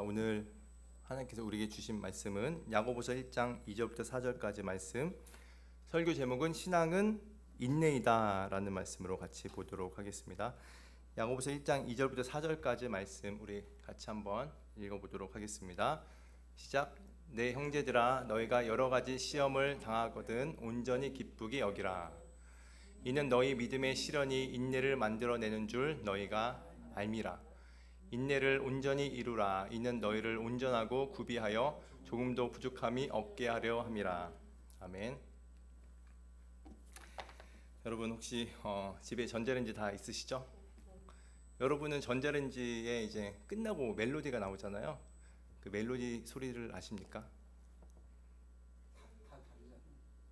오늘 하나님께서 우리에게 주신 말씀은 야고보서 1장 2절부터 4절까지 말씀. 설교 제목은 신앙은 인내이다 라는 말씀으로 같이 보도록 하겠습니다. 야고보서 1장 2절부터 4절까지 말씀 우리 같이 한번 읽어보도록 하겠습니다. 시작. 내 형제들아, 너희가 여러 가지 시험을 당하거든 온전히 기쁘게 여기라. 이는 너희 믿음의 시련이 인내를 만들어내는 줄 너희가 알미라. 인내를 온전히 이루라. 이는 너희를 온전하고 구비하여 조금도 부족함이 없게 하려 함이라. 아멘. 여러분 혹시 집에 전자레인지 다 있으시죠? 여러분은 전자레인지에 이제 끝나고 멜로디가 나오잖아요. 그 멜로디 소리를 아십니까?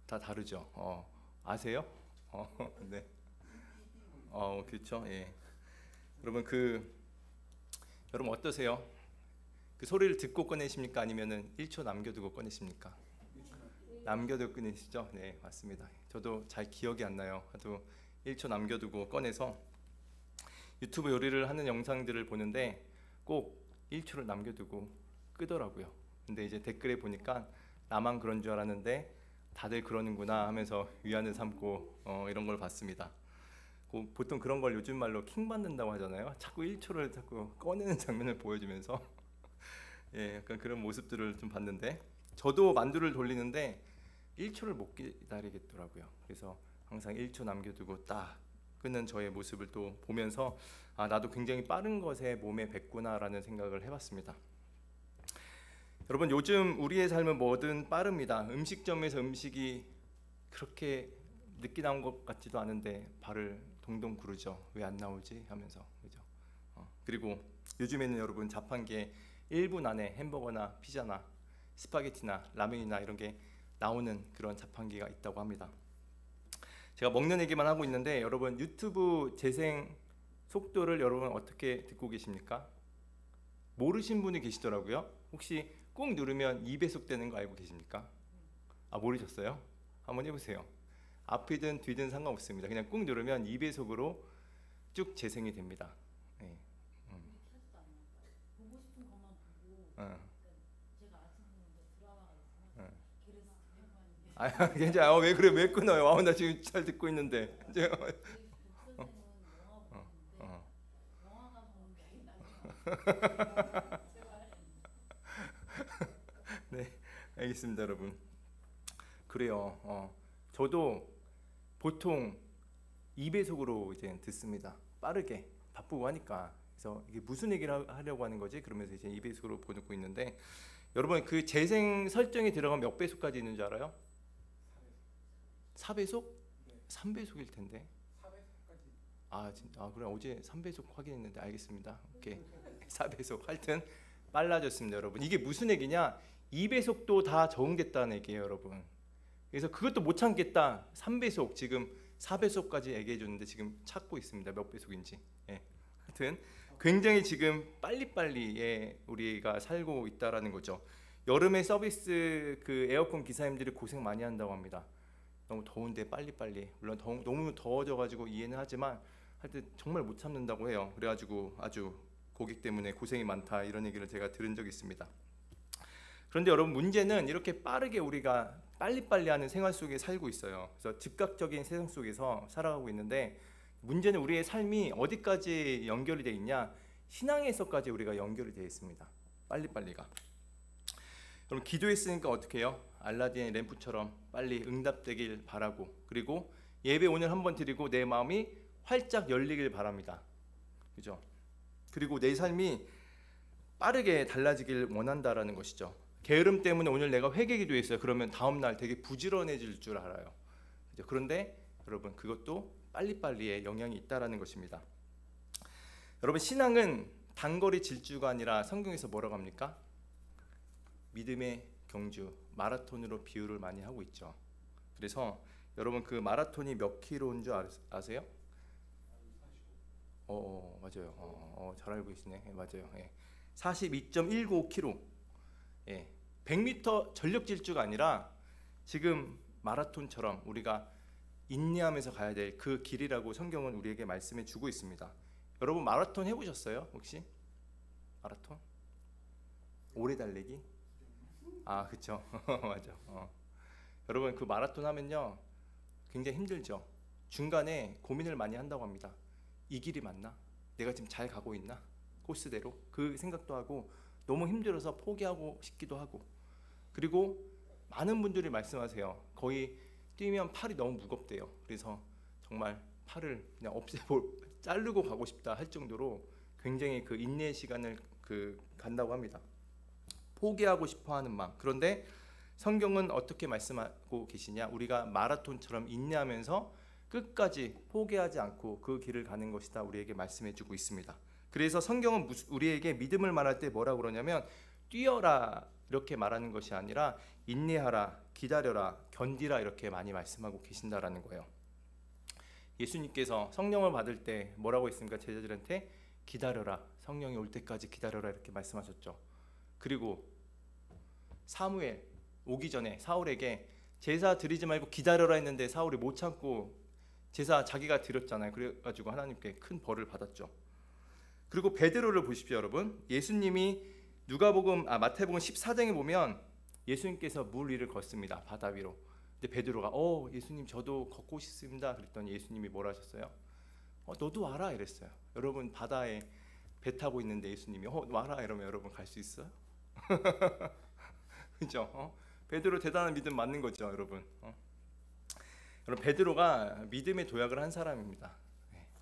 다 다르죠. 아세요? 네. 그렇죠. 예. 여러분 어떠세요? 그 소리를 듣고 꺼내십니까? 아니면은 1초 남겨두고 꺼내십니까? 남겨두고 꺼내시죠? 네, 맞습니다. 저도 잘 기억이 안 나요. 하도 1초 남겨두고 꺼내서 유튜브 요리를 하는 영상들을 보는데 꼭 1초를 남겨두고 끄더라고요. 근데 이제 댓글에 보니까 나만 그런 줄 알았는데 다들 그러는구나 하면서 위안을 삼고 이런 걸 봤습니다. 보통 그런 걸 요즘 말로 킹 받는다고 하잖아요. 자꾸 1초를 자꾸 꺼내는 장면을 보여주면서 예, 약간 그런 모습들을 좀 봤는데, 저도 만두를 돌리는데 1초를 못 기다리겠더라고요. 그래서 항상 1초 남겨두고 딱 끄는 저의 모습을 또 보면서 나도 굉장히 빠른 것에 몸에 뱄구나라는 생각을 해봤습니다. 여러분, 요즘 우리의 삶은 뭐든 빠릅니다. 음식점에서 음식이 그렇게 늦게 나온 것 같지도 않은데 발을 동동 구르죠. 왜 안 나오지 하면서, 그죠? 그리고 요즘에는 여러분 자판기에 1분 안에 햄버거나 피자나 스파게티나 라면이나 이런 게 나오는 그런 자판기가 있다고 합니다. 제가 먹는 얘기만 하고 있는데 여러분, 유튜브 재생 속도를 여러분 어떻게 듣고 계십니까? 모르신 분이 계시더라고요. 혹시 꾹 누르면 2배속 되는 거 알고 계십니까? 모르셨어요? 한번 해보세요. 앞이든 뒤든 상관없습니다. 그냥 꾹 누르면 2배속으로 쭉 재생이 됩니다. 네. 보고 싶은 것만 보고. 제가 아침에 드라마가 있으면 그래서 괜찮아요. 왜 그래? 왜 끊어요? 나 지금 잘 듣고 있는데. 영화가 보는 게 아니라 네, 알겠습니다, 여러분. 그래요. 저도 보통 2배속으로 이제 듣습니다. 빠르게 바쁘고 하니까. 그래서 이게 무슨 얘기를 하려고 하는 거지? 그러면서 이제 2배속으로 보고 있는데, 여러분 그 재생 설정이 들어가면 몇 배속까지 있는 줄 알아요? 4배속? 3배속일 텐데. 4배속까지. 그래, 어제 3배속 확인했는데. 알겠습니다. 오케이. 4배속. 하여튼 빨라졌습니다, 여러분. 이게 무슨 얘기냐? 2배속도 다 적응됐다는 얘기예요, 여러분. 그래서 그것도 못 참겠다. 3배속, 지금 4배속까지 얘기해 줬는데 지금 찾고 있습니다. 몇 배속인지. 예. 하여튼 굉장히 지금 빨리빨리 우리가 살고 있다라는 거죠. 여름에 서비스 그 에어컨 기사님들이 고생 많이 한다고 합니다. 너무 더운데 빨리빨리. 물론 너무 더워져가지고 이해는 하지만 하여튼 정말 못 참는다고 해요. 그래가지고 아주 고객 때문에 고생이 많다, 이런 얘기를 제가 들은 적이 있습니다. 그런데 여러분, 문제는 이렇게 빠르게 우리가 빨리빨리 하는 생활 속에 살고 있어요. 그래서 즉각적인 세상 속에서 살아가고 있는데, 문제는 우리의 삶이 어디까지 연결이 되어 있냐? 신앙에서까지 우리가 연결이 되어 있습니다. 빨리빨리가. 그럼 기도했으니까 어떻게 해요? 알라딘의 램프처럼 빨리 응답되길 바라고, 그리고 예배 오늘 한번 드리고 내 마음이 활짝 열리길 바랍니다. 그죠? 그리고 내 삶이 빠르게 달라지길 원한다라는 것이죠. 게으름 때문에 오늘 내가 회개 기도했어요. 그러면 다음날 되게 부지런해질 줄 알아요. 그죠? 그런데 여러분, 그것도 빨리빨리의 영향이 있다라는 것입니다. 여러분, 신앙은 단거리 질주가 아니라 성경에서 뭐라고 합니까? 믿음의 경주, 마라톤으로 비유를 많이 하고 있죠. 그래서 여러분, 그 마라톤이 몇 킬로인 줄 아세요? 맞아요. 잘 알고 계시네. 맞아요. 42.195km. 100m 전력 질주가 아니라 지금 마라톤처럼 우리가 인내하면서 가야 될 그 길이라고 성경은 우리에게 말씀해 주고 있습니다. 여러분, 마라톤 해보셨어요? 혹시? 마라톤? 오래 달리기? 아, 그쵸. 맞아. 여러분 그 마라톤 하면요 굉장히 힘들죠. 중간에 고민을 많이 한다고 합니다. 이 길이 맞나? 내가 지금 잘 가고 있나? 코스대로? 그 생각도 하고 너무 힘들어서 포기하고 싶기도 하고. 그리고 많은 분들이 말씀하세요. 거의 뛰면 팔이 너무 무겁대요. 그래서 정말 팔을 그냥 자르고 가고 싶다 할 정도로 굉장히 그 인내의 시간을 간다고 합니다. 포기하고 싶어하는 마음. 그런데 성경은 어떻게 말씀하고 계시냐? 우리가 마라톤처럼 인내하면서 끝까지 포기하지 않고 그 길을 가는 것이다 우리에게 말씀해주고 있습니다. 그래서 성경은 우리에게 믿음을 말할 때 뭐라고 그러냐면 뛰어라 이렇게 말하는 것이 아니라 인내하라, 기다려라, 견디라 이렇게 많이 말씀하고 계신다라는 거예요. 예수님께서 성령을 받을 때 뭐라고 했습니까? 제자들한테 기다려라, 성령이 올 때까지 기다려라 이렇게 말씀하셨죠. 그리고 사무엘 오기 전에 사울에게 제사 드리지 말고 기다려라 했는데 사울이 못 참고 제사 자기가 드렸잖아요. 그래가지고 하나님께 큰 벌을 받았죠. 그리고 베드로를 보십시오, 여러분. 예수님이 마태복음 14장에 보면 예수님께서 물 위를 걷습니다. 바다 위로. 근데 베드로가 예수님 저도 걷고 싶습니다. 그랬더니 예수님이 뭐라 하셨어요? 너도 와라 이랬어요. 여러분 바다에 배 타고 있는데 예수님이 와라 이러면 여러분 갈 수 있어요? 그죠? 베드로 대단한 믿음 맞는 거죠, 여러분. 여러분 베드로가 믿음의 도약을 한 사람입니다.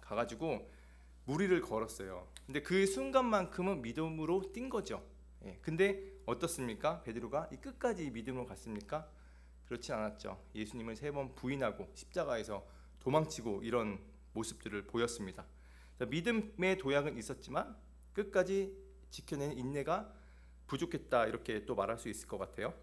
가가지고 물 위를 걸었어요. 근데 그 순간만큼은 믿음으로 뛴 거죠. 근데 어떻습니까? 베드로가 이 끝까지 이 믿음으로 갔습니까? 그렇지 않았죠. 예수님을 3번 부인하고 십자가에서 도망치고 이런 모습들을 보였습니다. 믿음의 도약은 있었지만 끝까지 지켜낸 인내가 부족했다 이렇게 또 말할 수 있을 것 같아요.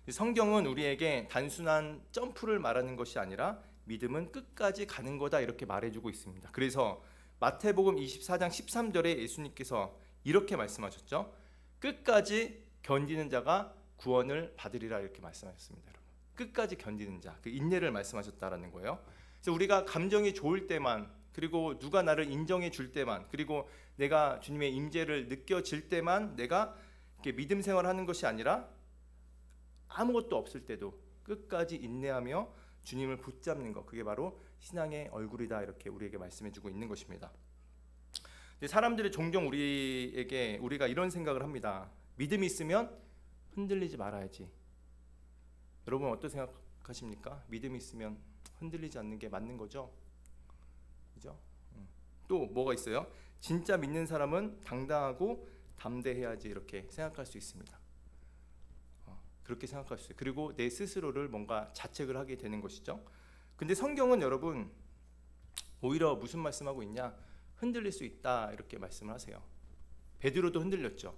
성경은 우리에게 단순한 점프를 말하는 것이 아니라 믿음은 끝까지 가는 거다 이렇게 말해주고 있습니다. 그래서 마태복음 24장 13절에 예수님께서 이렇게 말씀하셨죠. 끝까지 견디는 자가 구원을 받으리라 이렇게 말씀하셨습니다. 여러분. 끝까지 견디는 자, 그 인내를 말씀하셨다라는 거예요. 그래서 우리가 감정이 좋을 때만, 그리고 누가 나를 인정해 줄 때만, 그리고 내가 주님의 임재를 느껴질 때만 내가 이렇게 믿음 생활하는 것이 아니라 아무것도 없을 때도 끝까지 인내하며 주님을 붙잡는 것, 그게 바로 신앙의 얼굴이다 이렇게 우리에게 말씀해주고 있는 것입니다. 사람들이 종종 우리가 이런 생각을 합니다. 믿음이 있으면 흔들리지 말아야지. 여러분 어떻게 생각하십니까? 믿음이 있으면 흔들리지 않는 게 맞는 거죠? 그죠? 또 뭐가 있어요? 진짜 믿는 사람은 당당하고 담대해야지 이렇게 생각할 수 있습니다. 그렇게 생각할 수 있어요. 그리고 내 스스로를 뭔가 자책을 하게 되는 것이죠. 근데 성경은 여러분 오히려 무슨 말씀하고 있냐? 흔들릴 수 있다 이렇게 말씀을 하세요. 베드로도 흔들렸죠.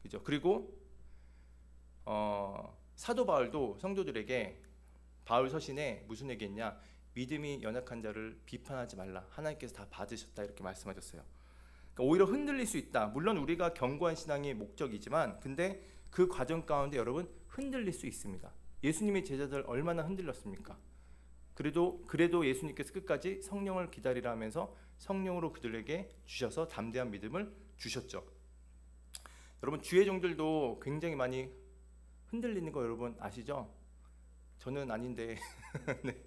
그죠? 그리고 사도 바울도 성도들에게 바울 서신에 무슨 얘기했냐? 믿음이 연약한 자를 비판하지 말라. 하나님께서 다 받으셨다 이렇게 말씀하셨어요. 그러니까 오히려 흔들릴 수 있다. 물론 우리가 견고한 신앙이 목적이지만 근데 그 과정 가운데 여러분 흔들릴 수 있습니다. 예수님의 제자들 얼마나 흔들렸습니까? 그래도 예수님께서 끝까지 성령을 기다리라 하면서 성령으로 그들에게 주셔서 담대한 믿음을 주셨죠. 여러분 주의 종들도 굉장히 많이 흔들리는 거 여러분 아시죠? 저는 아닌데 네.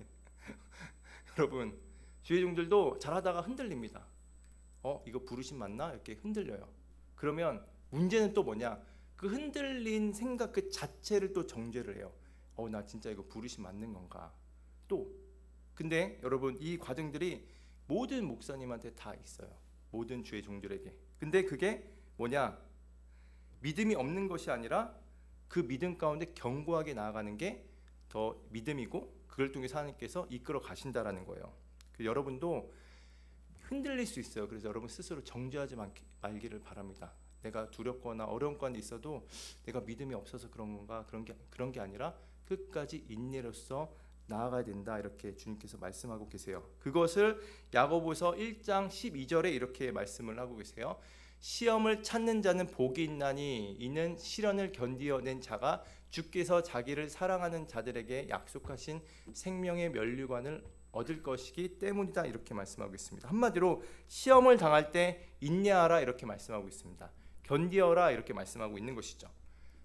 여러분 주의 종들도 잘하다가 흔들립니다. 이거 부르심 맞나? 이렇게 흔들려요. 그러면 문제는 또 뭐냐? 그 흔들린 생각 그 자체를 또 정죄를 해요. 나 진짜 이거 부르심 맞는 건가? 근데 여러분 이 과정들이 모든 목사님한테 다 있어요. 모든 주의 종들에게. 근데 그게 뭐냐? 믿음이 없는 것이 아니라 그 믿음 가운데 견고하게 나아가는 게 더 믿음이고 그걸 통해서 하나님께서 이끌어 가신다라는 거예요. 여러분도 흔들릴 수 있어요. 그래서 여러분 스스로 정죄하지 말기를 바랍니다. 내가 두렵거나 어려운 건 있어도 내가 믿음이 없어서 그런 건가? 그런 게 아니라 끝까지 인내로서 나아가야 된다 이렇게 주님께서 말씀하고 계세요. 그것을 야고보서 1장 12절에 이렇게 말씀을 하고 계세요. 시험을 찾는 자는 복이 있나니 이는 시련을 견디어낸 자가 주께서 자기를 사랑하는 자들에게 약속하신 생명의 면류관을 얻을 것이기 때문이다 이렇게 말씀하고 있습니다. 한마디로 시험을 당할 때 인내하라 이렇게 말씀하고 있습니다. 견디어라 이렇게 말씀하고 있는 것이죠.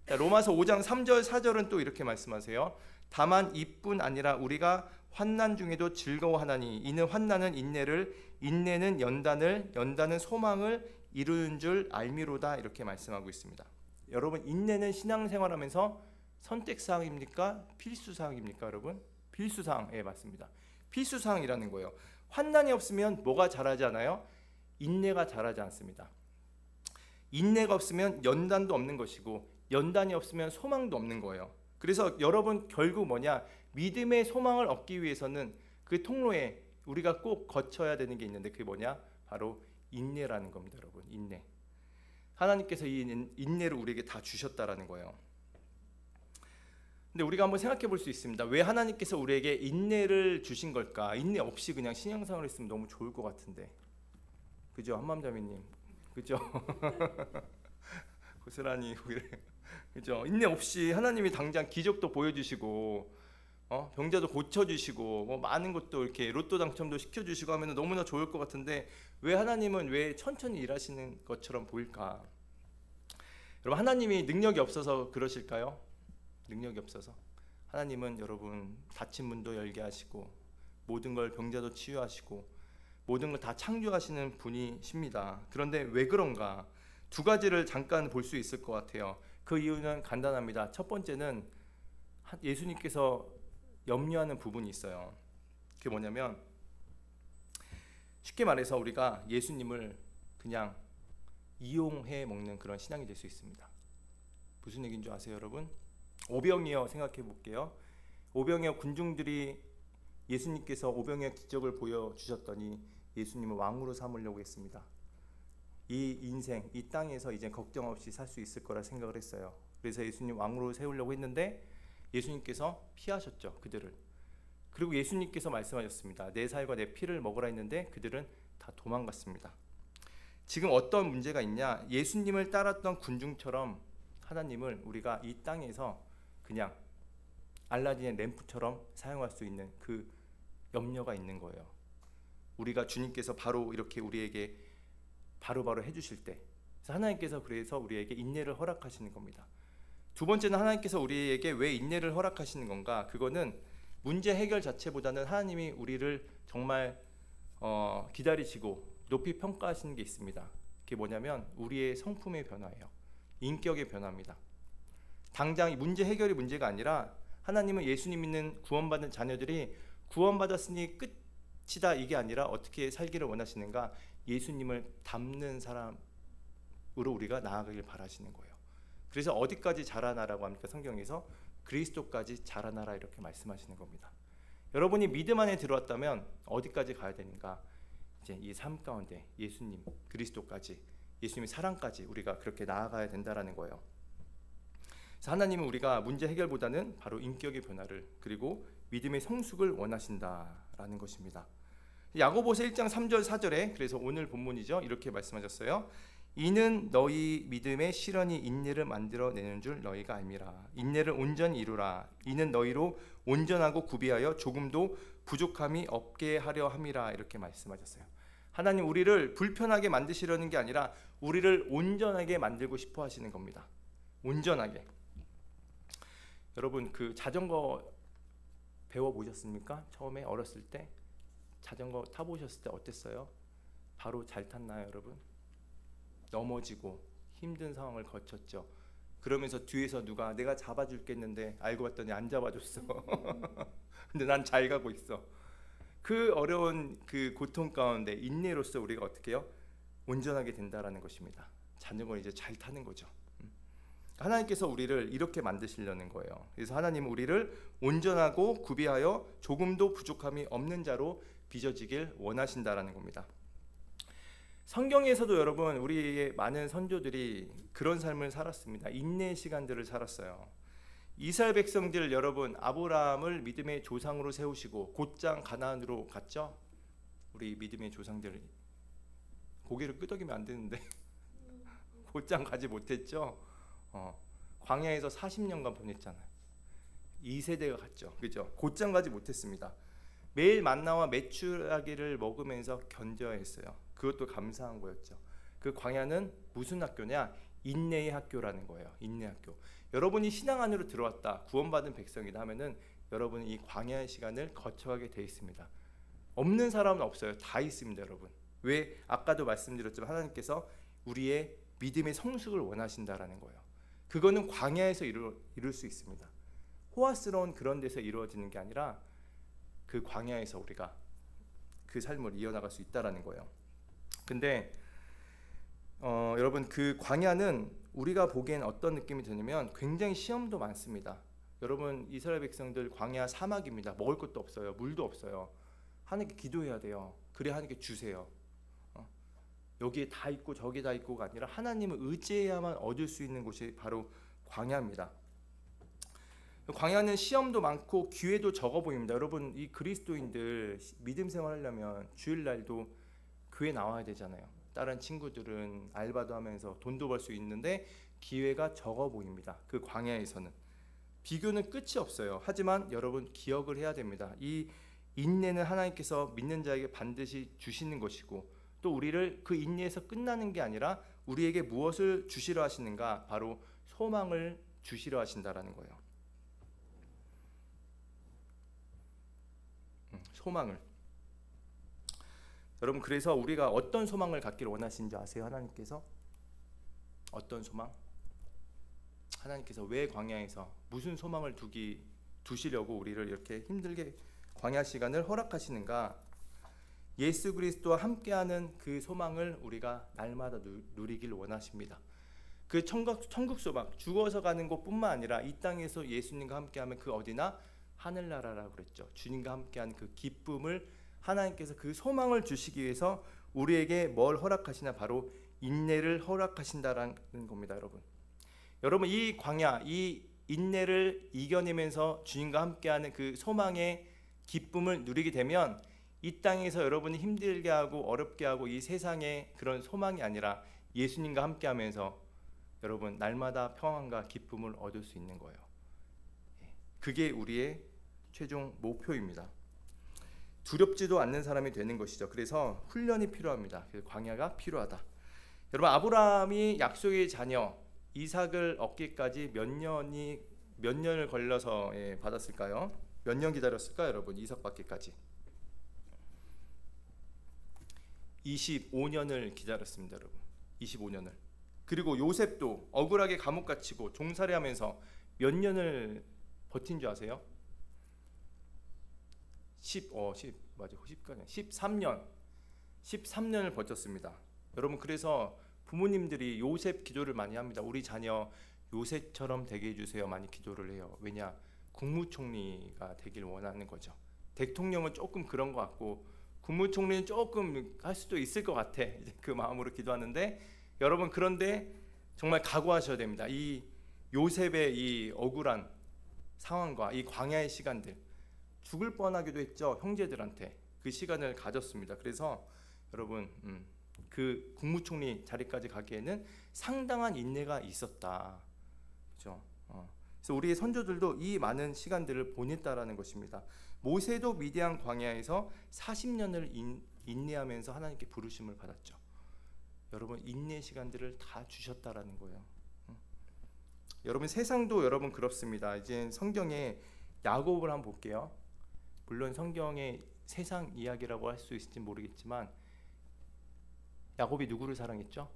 로마서 5장 3절 4절은 또 이렇게 말씀하세요. 다만 이뿐 아니라 우리가 환난 중에도 즐거워하나니 이는 환난은 인내를, 인내는 연단을, 연단은 소망을 이루는 줄 알미로다 이렇게 말씀하고 있습니다. 여러분, 인내는 신앙생활하면서 선택사항입니까? 필수사항입니까? 여러분, 필수사항. 예, 맞습니다. 필수사항이라는 거예요. 환난이 없으면 뭐가 자라지 않아요? 인내가 자라지 않습니다. 인내가 없으면 연단도 없는 것이고, 연단이 없으면 소망도 없는 거예요. 그래서 여러분, 결국 뭐냐? 믿음의 소망을 얻기 위해서는 그 통로에 우리가 꼭 거쳐야 되는 게 있는데, 그게 뭐냐? 바로 인내라는 겁니다. 여러분, 인내. 하나님께서 이 인내를 우리에게 다 주셨다라는 거예요. 근데 우리가 한번 생각해 볼 수 있습니다. 왜 하나님께서 우리에게 인내를 주신 걸까? 인내 없이 그냥 신앙생활을 했으면 너무 좋을 것 같은데, 그죠? 한맘자매님, 그죠? 고스란히 그죠? 인내 없이 하나님이 당장 기적도 보여주시고, 병자도 고쳐주시고, 뭐 많은 것도 이렇게 로또 당첨도 시켜주시고 하면 너무나 좋을 것 같은데, 왜 하나님은 왜 천천히 일하시는 것처럼 보일까? 여러분, 하나님이 능력이 없어서 그러실까요? 능력이 없어서. 하나님은 여러분, 닫힌 문도 열게 하시고, 모든 걸 병자도 치유하시고, 모든 걸 다 창조하시는 분이십니다. 그런데 왜 그런가? 두 가지를 잠깐 볼 수 있을 것 같아요. 그 이유는 간단합니다. 첫 번째는 예수님께서 염려하는 부분이 있어요. 그게 뭐냐면, 쉽게 말해서 우리가 예수님을 그냥 이용해 먹는 그런 신앙이 될 수 있습니다. 무슨 얘기인 줄 아세요, 여러분? 오병이어 생각해 볼게요. 오병이어 군중들이 예수님께서 오병이어 기적을 보여주셨더니 예수님을 왕으로 삼으려고 했습니다. 이 인생, 이 땅에서 이제 걱정 없이 살 수 있을 거라 생각을 했어요. 그래서 예수님 왕으로 세우려고 했는데 예수님께서 피하셨죠, 그들을. 그리고 예수님께서 말씀하셨습니다. 내 살과 내 피를 먹으라 했는데 그들은 다 도망갔습니다. 지금 어떤 문제가 있냐? 예수님을 따랐던 군중처럼 하나님을 우리가 이 땅에서 그냥 알라딘의 램프처럼 사용할 수 있는 그 염려가 있는 거예요. 우리가 주님께서 바로 이렇게 우리에게 바로바로 해주실 때, 하나님께서 그래서 우리에게 인내를 허락하시는 겁니다. 두 번째는 하나님께서 우리에게 왜 인내를 허락하시는 건가? 그거는 문제 해결 자체보다는 하나님이 우리를 정말 기다리시고 높이 평가하시는 게 있습니다. 그게 뭐냐면 우리의 성품의 변화예요. 인격의 변화입니다. 당장 문제 해결이 문제가 아니라 하나님은 예수님 믿는 구원받은 자녀들이 구원받았으니 끝이다 이게 아니라 어떻게 살기를 원하시는가? 예수님을 닮는 사람으로 우리가 나아가길 바라시는 거예요. 그래서 어디까지 자라나라고 합니까? 성경에서 그리스도까지 자라나라 이렇게 말씀하시는 겁니다. 여러분이 믿음 안에 들어왔다면 어디까지 가야 되는가? 이제 이 삶 가운데 예수님, 그리스도까지, 예수님의 사랑까지 우리가 그렇게 나아가야 된다라는 거예요. 그래서 하나님은 우리가 문제 해결보다는 바로 인격의 변화를, 그리고 믿음의 성숙을 원하신다라는 것입니다. 야고보서 1장 3절 4절에, 그래서 오늘 본문이죠, 이렇게 말씀하셨어요. 이는 너희 믿음의 실현이 인내를 만들어내는 줄 너희가 알미라. 인내를 온전히 이루라. 이는 너희로 온전하고 구비하여 조금도 부족함이 없게 하려 함이라. 이렇게 말씀하셨어요. 하나님 우리를 불편하게 만드시려는 게 아니라 우리를 온전하게 만들고 싶어 하시는 겁니다. 온전하게. 여러분, 그 자전거 배워보셨습니까? 처음에 어렸을 때 자전거 타보셨을 때 어땠어요? 바로 잘 탔나요, 여러분? 넘어지고 힘든 상황을 거쳤죠. 그러면서 뒤에서 누가 내가 잡아줄겠는데 알고 봤더니 안 잡아줬어. 근데 난 잘 가고 있어. 그 어려운 그 고통 가운데 인내로서 우리가 어떻게 해요? 온전하게 된다라는 것입니다. 자전거를 이제 잘 타는 거죠. 하나님께서 우리를 이렇게 만드시려는 거예요. 그래서 하나님은 우리를 온전하고 구비하여 조금도 부족함이 없는 자로 빚어지길 원하신다라는 겁니다. 성경에서도 여러분 우리의 많은 선조들이 그런 삶을 살았습니다. 인내의 시간들을 살았어요. 이스라엘 백성들 여러분, 아브라함을 믿음의 조상으로 세우시고 곧장 가나안으로 갔죠. 우리 믿음의 조상들 고개를 끄덕이면 안 되는데 곧장 가지 못했죠. 광야에서 40년간 보냈잖아요. 2세대가 갔죠. 그죠? 곧장 가지 못했습니다. 매일 만나와 메추라기를 먹으면서 견뎌야 했어요. 그것도 감사한 거였죠. 그 광야는 무슨 학교냐? 인내의 학교라는 거예요. 인내 학교. 여러분이 신앙 안으로 들어왔다, 구원받은 백성이다 하면은 여러분은 이 광야의 시간을 거쳐가게 돼 있습니다. 없는 사람은 없어요. 다 있습니다, 여러분. 왜? 아까도 말씀드렸지만 하나님께서 우리의 믿음의 성숙을 원하신다라는 거예요. 그거는 광야에서 이룰 수 있습니다. 호화스러운 그런 데서 이루어지는 게 아니라 그 광야에서 우리가 그 삶을 이어나갈 수 있다라는 거예요. 근데 여러분, 그 광야는 우리가 보기엔 어떤 느낌이 드냐면 굉장히 시험도 많습니다. 여러분, 이스라엘 백성들 광야 사막입니다. 먹을 것도 없어요. 물도 없어요. 하나님께 기도해야 돼요. 그래 하나님께 주세요. 여기에 다 있고 저기 다 있고가 아니라 하나님을 의지해야만 얻을 수 있는 곳이 바로 광야입니다. 광야는 시험도 많고 기회도 적어 보입니다. 여러분, 이 그리스도인들 믿음 생활하려면 주일날도 교회 나와야 되잖아요. 다른 친구들은 알바도 하면서 돈도 벌 수 있는데 기회가 적어 보입니다. 그 광야에서는 비교는 끝이 없어요. 하지만 여러분, 기억을 해야 됩니다. 이 인내는 하나님께서 믿는 자에게 반드시 주시는 것이고, 또 우리를 그 인내에서 끝나는 게 아니라 우리에게 무엇을 주시려 하시는가? 바로 소망을 주시려 하신다라는 거예요. 소망을. 여러분, 그래서 우리가 어떤 소망을 갖기를 원하시는지 아세요? 하나님께서 어떤 소망? 하나님께서 왜 광야에서 무슨 소망을 두시려고 우리를 이렇게 힘들게 광야 시간을 허락하시는가? 예수 그리스도와 함께하는 그 소망을 우리가 날마다 누리길 원하십니다. 그 천국 소망, 죽어서 가는 곳뿐만 아니라 이 땅에서 예수님과 함께하면 그 어디나 하늘나라라고 그랬죠. 주님과 함께하는 그 기쁨을 하나님께서 그 소망을 주시기 위해서 우리에게 뭘 허락하시나? 바로 인내를 허락하신다라는 겁니다, 여러분. 여러분, 이 광야, 이 인내를 이겨내면서 주님과 함께하는 그 소망의 기쁨을 누리게 되면 이 땅에서 여러분이 힘들게 하고 어렵게 하고 이 세상의 그런 소망이 아니라 예수님과 함께하면서 여러분 날마다 평안과 기쁨을 얻을 수 있는 거예요. 그게 우리의 최종 목표입니다. 두렵지도 않는 사람이 되는 것이죠. 그래서 훈련이 필요합니다. 그래서 광야가 필요하다. 여러분, 아브라함이 약속의 자녀 이삭을 얻기까지 몇 년을 걸려서 받았을까요? 몇 년 기다렸을까요, 여러분? 이삭 받기까지 25년을 기다렸습니다, 여러분. 25년을. 그리고 요셉도 억울하게 감옥 갇히고 종살이하면서 몇 년을 버틴 줄 아세요? 13년을 버텼습니다. 여러분, 그래서 부모님들이 요셉 기도를 많이 합니다. 우리 자녀 요셉처럼 되게 해주세요. 많이 기도를 해요. 왜냐? 국무총리가 되길 원하는 거죠. 대통령은 조금 그런 것 같고 국무총리는 조금 할 수도 있을 것 같아. 이제 그 마음으로 기도하는데, 여러분, 그런데 정말 각오하셔야 됩니다. 이 요셉의 이 억울한 상황과 이 광야의 시간들, 죽을 뻔하기도 했죠. 형제들한테 그 시간을 가졌습니다. 그래서 여러분, 그 국무총리 자리까지 가기에는 상당한 인내가 있었다. 그렇죠? 그래서 우리의 선조들도 이 많은 시간들을 보냈다라는 것입니다. 모세도 미디안 광야에서 40년을 인내하면서 하나님께 부르심을 받았죠. 여러분, 인내 시간들을 다 주셨다라는 거예요. 여러분, 세상도 여러분 그렇습니다. 이제 성경에 야곱을 한번 볼게요. 물론 성경에 세상 이야기라고 할 수 있을지 모르겠지만 야곱이 누구를 사랑했죠?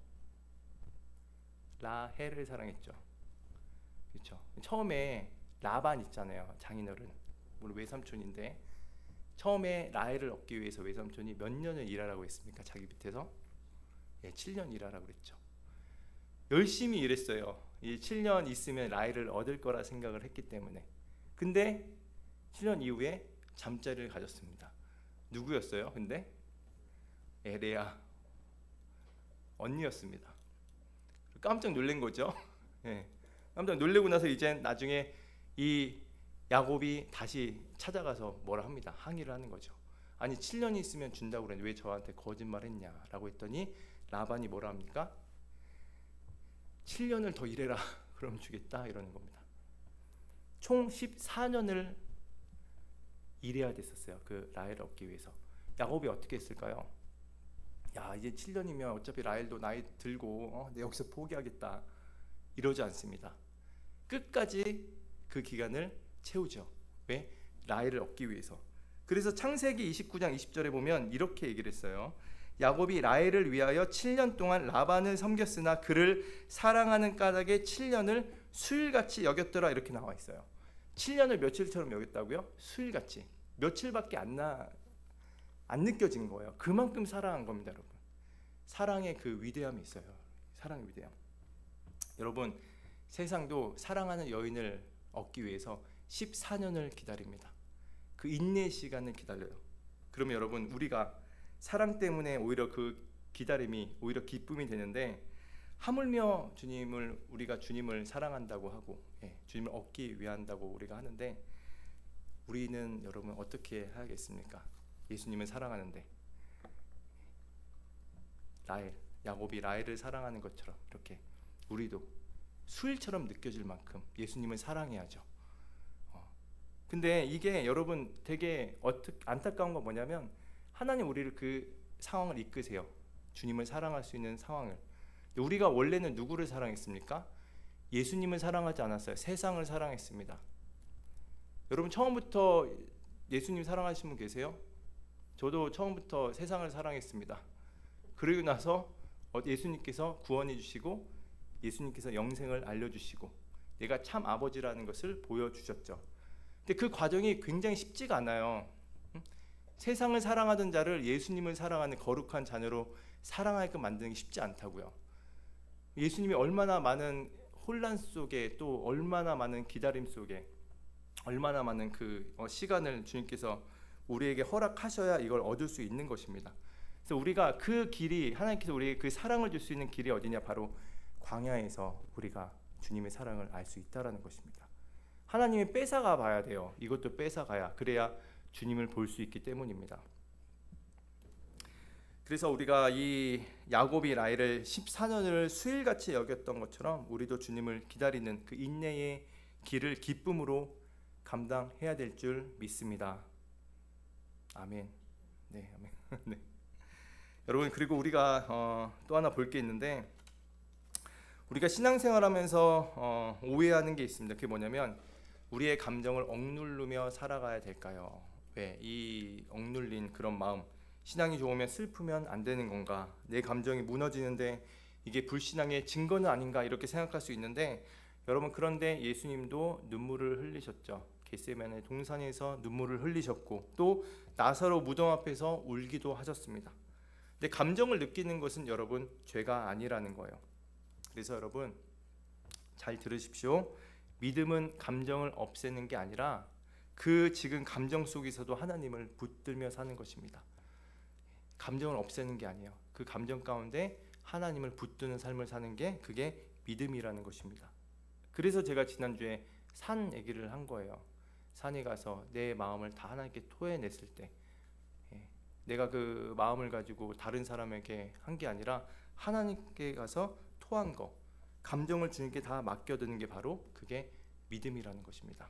라헬을 사랑했죠. 그렇죠? 처음에 라반 있잖아요. 장인어른, 물론 외삼촌인데 처음에 라헬을 얻기 위해서 외삼촌이 몇 년을 일하라고 했습니까? 자기 밑에서 7년 일하라고 그랬죠. 열심히 일했어요. 이 7년 있으면 라헬을 얻을 거라 생각을 했기 때문에. 근데 7년 이후에 잠자리를 가졌습니다. 누구였어요? 근데 레아 언니였습니다. 깜짝 놀란 거죠. 깜짝 놀래고 나서 이제 나중에 이 야곱이 다시 찾아가서 뭐라 합니다. 항의를 하는 거죠. 아니 7년이 있으면 준다고 그랬는데 왜 저한테 거짓말했냐라고 했더니 라반이 뭐라 합니까? 7년을 더 일해라. 그럼 주겠다 이러는 겁니다. 총 14년을 일해야 됐었어요. 그 라헬을 얻기 위해서. 야곱이 어떻게 했을까요? 야, 이제 7년이면 어차피 라헬도 나이 들고 내 여기서 포기하겠다. 이러지 않습니다. 끝까지 그 기간을 채우죠. 왜? 라헬을 얻기 위해서. 그래서 창세기 29장 20절에 보면 이렇게 얘기를 했어요. 야곱이 라헬을 위하여 7년 동안 라반을 섬겼으나 그를 사랑하는 까닭에 7년을 수일같이 여겼더라, 이렇게 나와 있어요. 7년을 며칠처럼 여겼다고요? 수일같이. 며칠밖에 안 느껴진 거예요. 그만큼 사랑한 겁니다, 여러분. 사랑의 그 위대함이 있어요. 사랑의 위대함. 여러분, 세상도 사랑하는 여인을 얻기 위해서 14년을 기다립니다. 그 인내의 시간을 기다려요. 그러면 여러분, 우리가 사랑 때문에 오히려 그 기다림이 오히려 기쁨이 되는데, 하물며 우리가 주님을 사랑한다고 하고, 주님을 얻기 위한다고 우리가 하는데, 우리는 여러분 어떻게 해야겠습니까? 예수님을 사랑하는데 야곱이 라헬을 사랑하는 것처럼 이렇게 우리도 수일처럼 느껴질 만큼 예수님을 사랑해야죠. 근데 이게 여러분 되게 안타까운 건 뭐냐면, 하나님 우리를 그 상황을 이끄세요. 주님을 사랑할 수 있는 상황을. 우리가 원래는 누구를 사랑했습니까? 예수님을 사랑하지 않았어요. 세상을 사랑했습니다. 여러분, 처음부터 예수님 사랑하시는 분 계세요? 저도 처음부터 세상을 사랑했습니다. 그러고 나서 예수님께서 구원해 주시고 예수님께서 영생을 알려주시고 내가 참 아버지라는 것을 보여주셨죠. 근데 그 과정이 굉장히 쉽지가 않아요. 세상을 사랑하던 자를 예수님을 사랑하는 거룩한 자녀로 사랑하게끔 만드는 게 쉽지 않다고요. 예수님이 얼마나 많은 혼란 속에, 또 얼마나 많은 기다림 속에, 얼마나 많은 그 시간을 주님께서 우리에게 허락하셔야 이걸 얻을 수 있는 것입니다. 그래서 우리가 그 길이, 하나님께서 우리에게 그 사랑을 줄 수 있는 길이 어디냐? 바로 광야에서 우리가 주님의 사랑을 알 수 있다라는 것입니다. 하나님이 뺏어가 봐야 돼요. 이것도 뺏어가야, 그래야 주님을 볼 수 있기 때문입니다. 그래서 우리가 이 야곱이 라헬을 14년을 수일같이 여겼던 것처럼 우리도 주님을 기다리는 그 인내의 길을 기쁨으로 감당해야 될 줄 믿습니다. 아멘. 네, 아멘. 네. 여러분, 그리고 우리가 또 하나 볼 게 있는데, 우리가 신앙생활하면서 오해하는 게 있습니다. 그게 뭐냐면, 우리의 감정을 억누르며 살아가야 될까요? 왜? 이 억눌린 그런 마음, 신앙이 좋으면 슬프면 안 되는 건가? 내 감정이 무너지는데 이게 불신앙의 증거는 아닌가? 이렇게 생각할 수 있는데, 여러분, 그런데 예수님도 눈물을 흘리셨죠. 겟세마네 동산에서 눈물을 흘리셨고, 또 나사로 무덤 앞에서 울기도 하셨습니다. 근데 감정을 느끼는 것은 여러분 죄가 아니라는 거예요. 그래서 여러분 잘 들으십시오. 믿음은 감정을 없애는 게 아니라 그 지금 감정 속에서도 하나님을 붙들며 사는 것입니다. 감정을 없애는 게 아니에요. 그 감정 가운데 하나님을 붙드는 삶을 사는 게, 그게 믿음이라는 것입니다. 그래서 제가 지난주에 산 얘기를 한 거예요. 산에 가서 내 마음을 다 하나님께 토해냈을 때, 내가 그 마음을 가지고 다른 사람에게 한 게 아니라 하나님께 가서 토한 거, 감정을 주님께 다 맡겨두는 게 바로 그게 믿음이라는 것입니다.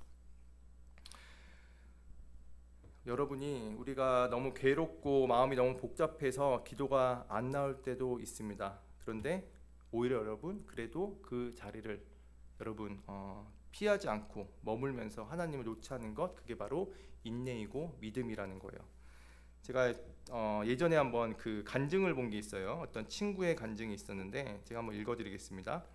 여러분이, 우리가 너무 괴롭고 마음이 너무 복잡해서 기도가 안 나올 때도 있습니다. 그런데 오히려 여러분, 그래도 그 자리를 여러분 피하지 않고 머물면서 하나님을 놓지 않는 것, 그게 바로 인내이고 믿음이라는 거예요. 제가 예전에 한번 그 간증을 본 게 있어요. 어떤 친구의 간증이 있었는데 제가 한번 읽어드리겠습니다.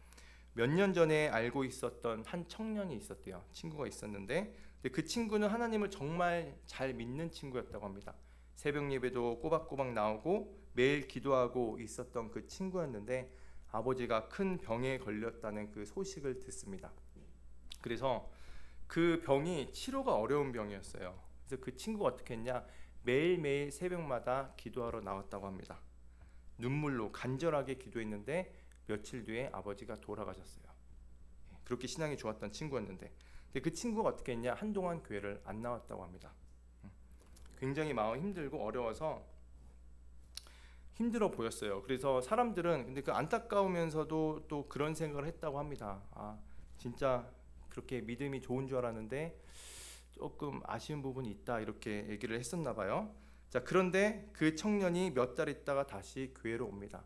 몇 년 전에 알고 있었던 한 청년이 있었대요. 친구가 있었는데, 근데 그 친구는 하나님을 정말 잘 믿는 친구였다고 합니다. 새벽 예배도 꼬박꼬박 나오고 매일 기도하고 있었던 그 친구였는데, 아버지가 큰 병에 걸렸다는 그 소식을 듣습니다. 그래서 그 병이 치료가 어려운 병이었어요. 그래서 그 친구가 어떻게 했냐? 매일매일 새벽마다 기도하러 나왔다고 합니다. 눈물로 간절하게 기도했는데 며칠 뒤에 아버지가 돌아가셨어요. 그렇게 신앙이 좋았던 친구였는데, 근데 그 친구가 어떻게 했냐? 한동안 교회를 안 나왔다고 합니다. 굉장히 마음이 힘들고 어려워서 힘들어 보였어요. 그래서 사람들은 근데 그 안타까우면서도 또 그런 생각을 했다고 합니다. 아, 진짜 그렇게 믿음이 좋은 줄 알았는데 조금 아쉬운 부분이 있다, 이렇게 얘기를 했었나 봐요. 자, 그런데 그 청년이 몇 달 있다가 다시 교회로 옵니다.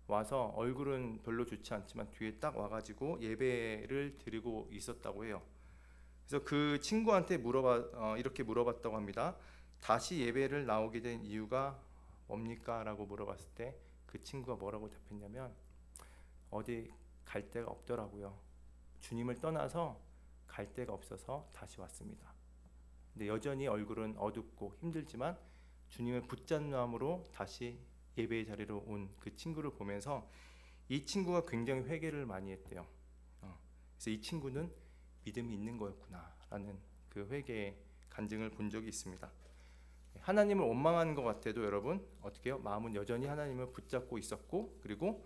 와서 얼굴은 별로 좋지 않지만 뒤에 딱 와가지고 예배를 드리고 있었다고 해요. 그래서 그 친구한테 이렇게 물어봤다고 합니다. 다시 예배를 나오게 된 이유가 뭡니까? 라고 물어봤을 때 그 친구가 뭐라고 답했냐면 어디 갈 데가 없더라고요. 주님을 떠나서 갈 데가 없어서 다시 왔습니다. 근데 여전히 얼굴은 어둡고 힘들지만 주님을 붙잡는 마음으로 다시 예배의 자리로 온 그 친구를 보면서 이 친구가 굉장히 회개를 많이 했대요. 그래서 이 친구는 믿음이 있는 거였구나 라는 그 회개의 간증을 본 적이 있습니다. 하나님을 원망하는 것 같아도 여러분 어떻게 해요? 마음은 여전히 하나님을 붙잡고 있었고, 그리고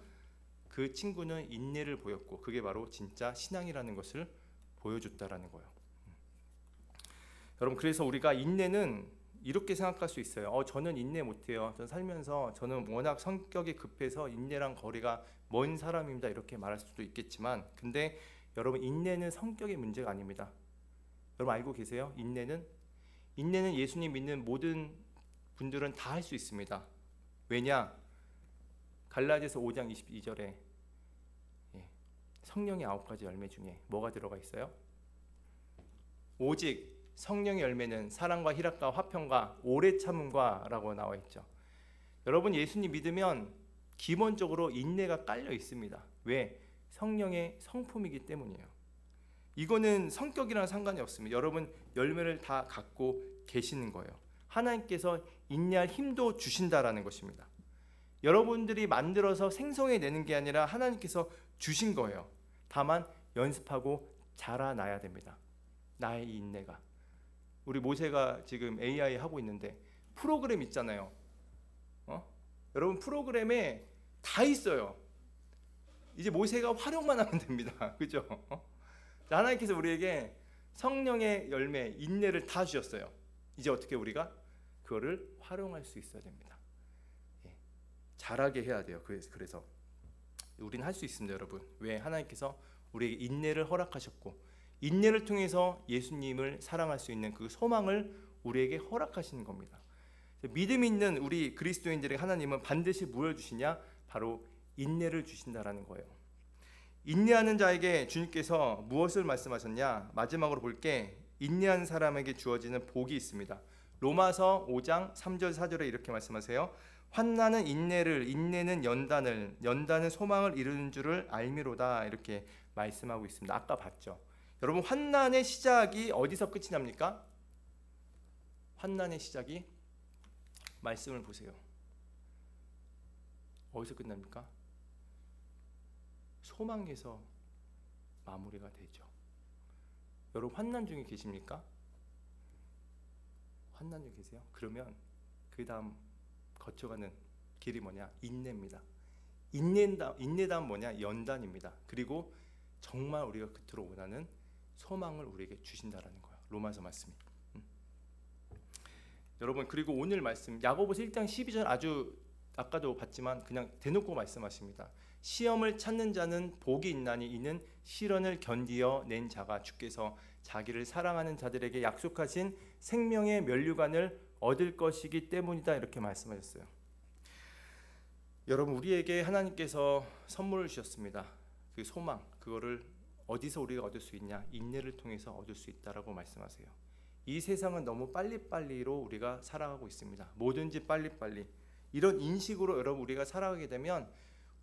그 친구는 인내를 보였고, 그게 바로 진짜 신앙이라는 것을 보여줬다라는 거예요. 여러분, 그래서 우리가 인내는 이렇게 생각할 수 있어요. 저는 인내 못해요. 저는 살면서 저는 워낙 성격이 급해서 인내랑 거리가 먼 사람입니다. 이렇게 말할 수도 있겠지만, 근데 여러분, 인내는 성격의 문제가 아닙니다. 여러분 알고 계세요? 인내는 예수님 믿는 모든 분들은 다 할 수 있습니다. 왜냐? 갈라디아서 5장 22절에 성령의 9가지 열매 중에 뭐가 들어가 있어요? 오직 성령의 열매는 사랑과 희락과 화평과 오래 참음과 라고 나와 있죠. 여러분, 예수님 믿으면 기본적으로 인내가 깔려 있습니다. 왜? 성령의 성품이기 때문이에요. 이거는 성격이랑 상관이 없습니다. 여러분 열매를 다 갖고 계시는 거예요. 하나님께서 인내할 힘도 주신다라는 것입니다. 여러분들이 만들어서 생성해내는 게 아니라 하나님께서 주신 거예요. 다만 연습하고 자라나야 됩니다. 나의 이 인내가. 우리 모세가 지금 AI 하고 있는데 프로그램 있잖아요. 여러분 프로그램에 다 있어요. 이제 모세가 활용만 하면 됩니다. 그죠? 하나님께서 우리에게 성령의 열매, 인내를 다 주셨어요. 이제 어떻게 우리가 그거를 활용할 수 있어야 됩니다. 잘하게 해야 돼요. 그래서 우리는 할 수 있습니다, 여러분. 왜? 하나님께서 우리에게 인내를 허락하셨고, 인내를 통해서 예수님을 사랑할 수 있는 그 소망을 우리에게 허락하시는 겁니다. 믿음 있는 우리 그리스도인들에게 하나님은 반드시 무엇을 주시냐? 바로 인내를 주신다라는 거예요. 인내하는 자에게 주님께서 무엇을 말씀하셨냐? 마지막으로 볼게, 인내한 사람에게 주어지는 복이 있습니다. 로마서 5장 3절 4절에 이렇게 말씀하세요. 환난은 인내를, 인내는 연단을, 연단은 소망을 이루는 줄을 알미로다, 이렇게 말씀하고 있습니다. 아까 봤죠. 여러분, 환난의 시작이 어디서 끝이 납니까? 환난의 시작이, 말씀을 보세요. 어디서 끝납니까? 소망에서 마무리가 되죠. 여러분 환난 중에 계십니까? 환난 중에 계세요? 그러면 그 다음 거쳐가는 길이 뭐냐? 인내입니다. 인내다음 뭐냐? 연단입니다. 그리고 정말 우리가 그토록 원하는 소망을 우리에게 주신다라는 거예요. 로마서 말씀이. 여러분, 그리고 오늘 말씀 야고보서 1장 12절 아주 아까도 봤지만 그냥 대놓고 말씀하십니다. 시험을 찾는 자는 복이 있나니 이는 시련을 견디어 낸 자가 주께서 자기를 사랑하는 자들에게 약속하신 생명의 면류관을 얻을 것이기 때문이다, 이렇게 말씀하셨어요. 여러분, 우리에게 하나님께서 선물을 주셨습니다. 그 소망, 그거를 어디서 우리가 얻을 수 있냐? 인내를 통해서 얻을 수 있다라고 말씀하세요. 이 세상은 너무 빨리빨리로 우리가 살아가고 있습니다. 뭐든지 빨리빨리. 이런 인식으로 여러분 우리가 살아가게 되면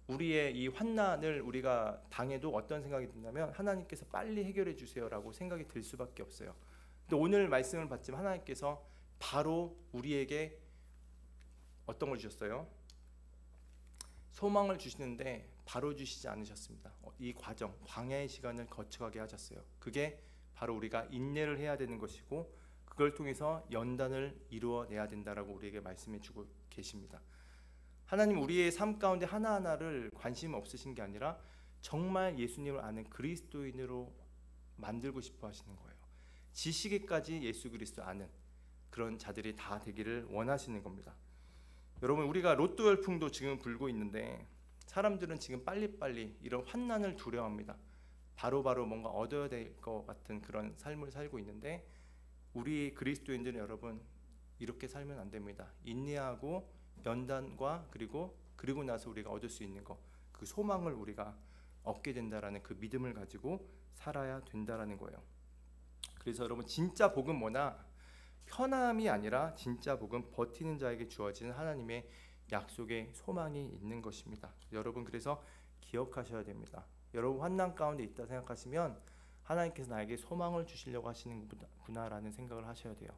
우리의 이 환난을 우리가 당해도 어떤 생각이 든다면 하나님께서 빨리 해결해 주세요라고 생각이 들 수밖에 없어요. 근데 오늘 말씀을 봤지만 하나님께서 바로 우리에게 어떤 걸 주셨어요? 소망을 주시는데 바로 주시지 않으셨습니다. 이 과정, 광야의 시간을 거쳐가게 하셨어요. 그게 바로 우리가 인내를 해야 되는 것이고, 그걸 통해서 연단을 이루어내야 된다라고 우리에게 말씀해 주고 계십니다. 하나님 우리의 삶 가운데 하나하나를 관심 없으신 게 아니라 정말 예수님을 아는 그리스도인으로 만들고 싶어 하시는 거예요. 지식에까지 예수 그리스도 아는 그런 자들이 다 되기를 원하시는 겁니다. 여러분, 우리가 로또 열풍도 지금 불고 있는데 사람들은 지금 빨리빨리 이런 환난을 두려워합니다. 바로바로 뭔가 얻어야 될 것 같은 그런 삶을 살고 있는데, 우리 그리스도인들은 여러분 이렇게 살면 안 됩니다. 인내하고 연단과 그리고 그리고 나서 우리가 얻을 수 있는 거, 그 소망을 우리가 얻게 된다라는 그 믿음을 가지고 살아야 된다라는 거예요. 그래서 여러분 진짜 복은 뭐나 편함이 아니라 진짜 복은 버티는 자에게 주어지는 하나님의 약속의 소망이 있는 것입니다. 여러분 그래서 기억하셔야 됩니다. 여러분 환난 가운데 있다 생각하시면 하나님께서 나에게 소망을 주시려고 하시는구나라는 생각을 하셔야 돼요.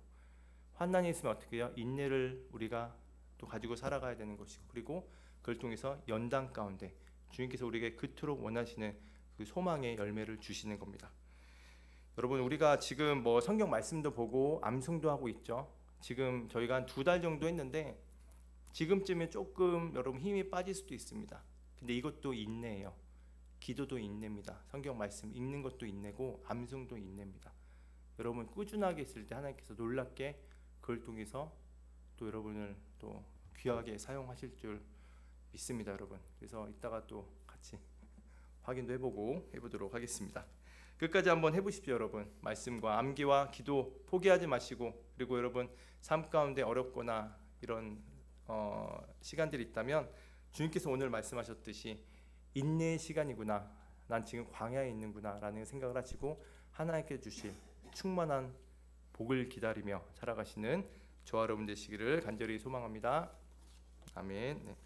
환난이 있으면 어떻게 해요? 인내를 우리가 또 가지고 살아가야 되는 것이고, 그리고 그걸 통해서 연단 가운데 주님께서 우리에게 그토록 원하시는 그 소망의 열매를 주시는 겁니다. 여러분 우리가 지금 뭐 성경 말씀도 보고 암송도 하고 있죠. 지금 저희가 한 2달 정도 했는데 지금쯤에 조금 여러분 힘이 빠질 수도 있습니다. 근데 이것도 인내예요. 기도도 인내입니다. 성경 말씀 읽는 것도 인내고 암송도 인내입니다. 여러분 꾸준하게 있을 때 하나님께서 놀랍게 그걸 통해서 또 여러분을 또 귀하게 사용하실 줄 믿습니다, 여러분. 그래서 이따가 또 같이 확인도 해보도록 하겠습니다. 끝까지 한번 해보십시오, 여러분. 말씀과 암기와 기도 포기하지 마시고, 그리고 여러분 삶 가운데 어렵거나 이런 시간들이 있다면 주님께서 오늘 말씀하셨듯이 인내의 시간이구나, 난 지금 광야에 있는구나 라는 생각을 하시고 하나님께 주실 충만한 복을 기다리며 살아가시는 저와 여러분 되시기를 간절히 소망합니다. 아멘. 네.